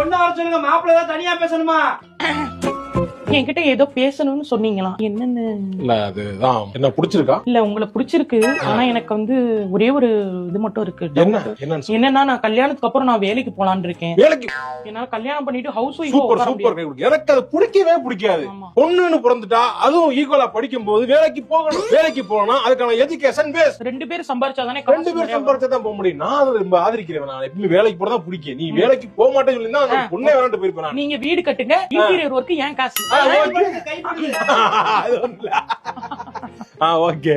பொண்ணு வர சொல்லுங்க, மாப்பிள்ளை தான் தனியா பேசணுமா? என்கிட்ட ஏதோ பேசணும்னு சொன்னீங்களா? என்னன்னு? இல்ல அதுதான் என்ன பிடிச்சிருக்கா? இல்ல உங்களை பிடிச்சிருக்கு. ஆனா எனக்கு வந்து ஒரே ஒரு இது மட்டும் இருக்கு. என்னன்னா நான் கல்யாணத்துக்கு அப்புறம் நான் வேலைக்கு போலான்னு இருக்கேன். வேலைக்கு? என்னால கல்யாணம் பண்ணிட்டு ஹவுஸ் ஒய்ஃப். Super super. எனக்கு அது பிடிக்கவே பிடிக்காது. பொண்ணுன்னு பிறந்துட்டா அதுவும் ஈக்குவலா படிக்கும் போது வேலைக்கு போகணும். வேலைக்கு போனா அதுக்கான எஜுகேஷன் பேஸ். 2 பேரும் சம்பாரிச்சாதானே. 2 பேரும் சம்பாரிச்சாதான் போக முடியும். நான் அதை ரொம்ப ஆதரிக்கிறேன். நான் எப்பவுமே வேலைக்கு போறதா பிடிக்கும். நீ வேலைக்கு போக மாட்டேன்னு சொல்லிருந்தா அந்த பொண்ணே வேணாட்டு போயிருப்பேன். நீங்க வீடு கட்டுங்க, இன்டீரியர் ஒர்க் ஏன் காசு. ஓகே.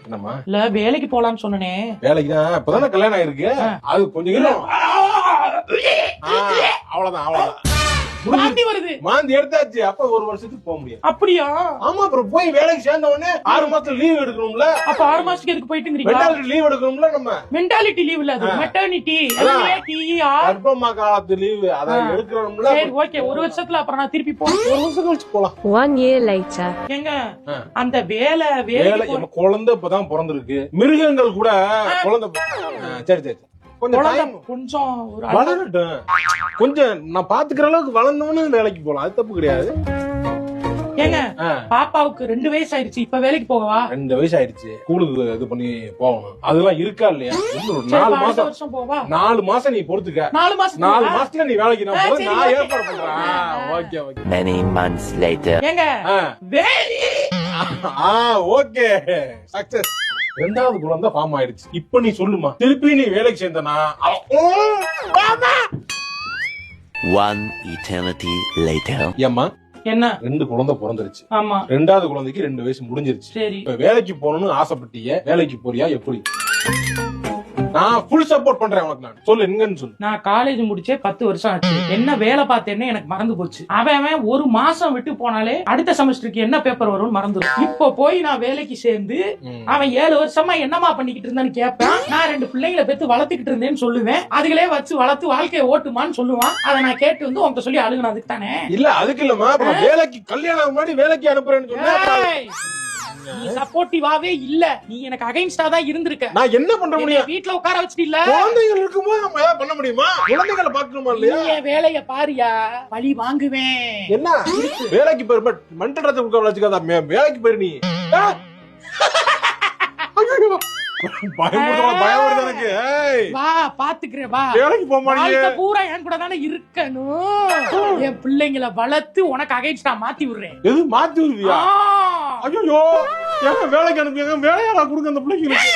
என்னம்மா? இல்ல வேலைக்கு போலான்னு சொன்னனே. வேலைக்கு தான் இப்பதானே கல்யாணம் ஆயிருக்கு. அது கொஞ்சம் அவ்வளவுதான். மாந்தி வருது. மாந்தி எடுத்தாச்சு. அப்ப 1 வருஷத்துக்கு போக முடியும். அப்படியா? ஆமா. அப்புறம் போய் வேலைக்கு சேர்ந்த உடனே 6 மாசத்துல லீவ் எடுக்கணும்ல. அப்ப 6 மாசத்துக்கு எதுக்கு போயிட்டு மென்டாலிட்டி லீவ் எடுக்கணும்ல. நம்ம மென்டாலிட்டி லீவ் இல்ல, அது மெட்டர்னிட்டி. கர்ப்பமா காலத்து லீவ் அதை எடுக்கணும்ல. சரி ஓகே. 1 வருஷத்துல அப்புறம் நான் திருப்பி போறேன். 1 வருஷம் கழிச்சு போலாம். 1 year later. ஏங்க அந்த வேலை குழந்தை இப்பதான் பிறந்திருக்கு. மிருகங்கள் கூட குழந்தை. சரி கொஞ்சம் வளரட்டும். கொஞ்சம் நான் பாத்துக்கிற அளவுக்கு வளர்ந்தவனு வேலைக்கு போலாம். அது தப்பு கிடையாது. ஏங்க பாப்பாவுக்கு 2 வயசு ஆயிடுச்சு. இப்ப வேலைக்கு போகவா? 2 வயசு ஆயிடுச்சு. ஸ்கூலுக்கு இது பண்ணி போகணும். அதெல்லாம் இருக்கா இல்லையா? 4 மாசம் போவா. 4 மாசம் நீ பொறுத்துக்க. 4 மாசத்துல நீ வேலைக்கு நான் ஏற்பாடு பண்றேன். ஓகே. Many months later. ஏங்க ஓகே. சக்சஸ். 2வது குழந்தை ஃபார்ம் ஆயிடுச்சு. இப்ப நீ சொல்லுமா, திருப்பி நீ வேலைக்கு சேர்ந்தனா? 1 eternity later. ஏம்மா என்ன? 2 குழந்தை பிறந்துருச்சு. ஆமா. 2வது குழந்தைக்கு 2 வயசு முடிஞ்சிருச்சு. சரி. இப்ப வேலைக்கு போகணும்னு ஆசைப்பட்டீங்க. வேலைக்கு போறியா? எப்படி? நான் ஃபுல் சப்போர்ட் பண்றேன் உனக்கு. நான் சொல்லு, எங்கன்னு சொல்லு. நான் காலேஜ் முடிச்சே 10 வருஷம் ஆச்சு. என்ன வேலை பார்த்தேன்னு எனக்கு மறந்து போச்சு. அவன் 1 மாசம் விட்டு போனாலே அடுத்த செமஸ்டருக்கு என்ன பேப்பர் வரும்னு மறந்துடும். இப்போ போய் நான் வேலைக்கு சேர்ந்து அவன் 7 வருஷமா என்னமா பண்ணிக்கிட்டு இருந்தான்னு கேட்பேன். நான் 2 பிள்ளைங்களை பெத்து வளர்த்துக்கிட்டு இருந்தேன்னு சொல்லுவேன். அதுகளே வச்சு வளர்த்து வாழ்க்கையை ஓட்டுமான்னு சொல்லுவான். அதை நான் கேட்டு வந்து உங்க சொல்லி அழுகணும். அதுக்கு தானே. இல்ல அதுக்கு இல்லமா. வேலைக்கு கல்யாணம் முன்னாடி வேலைக்கு அனுப்புறேன்னு சொன்னேன். நீ சப்போர்ட்டிவாவே இல்ல. நீ எனக்கு அகைன்ஸ்டா தான் இருந்திருக்க. நான் என்ன பண்ண முடியும்? வீட்ல உட்கார வச்சிட்டு இல்ல. குழந்தைகள் இருக்கும்போது நம்ம ஏதாவது பண்ண முடியுமா? குழந்தைகளை பாக்கணுமா இல்லையா? நீ வேலைய பாரியா. பழி வாங்குவேன். என்ன வேலைக்கு போய் மென்டல் ரத்த உட்கார வச்சுக்காத. வேலைக்கு போய் நீ பயப்படுது எனக்கு. வா பாத்துக்கிறேன். வா வேலைக்கு போக மாட்டீங்க. பூரா என் கூட தானே இருக்கணும். என் பிள்ளைங்களை வளர்த்து உனக்கு அகைன்ஸ்டா மாத்தி விடுறேன். எது மாத்தி விடுவியா? ஐயோ, வேலைக்கு அனுப்பிங்க. வேலையாடா கொடுங்க அந்த பிள்ளைங்களுக்கு.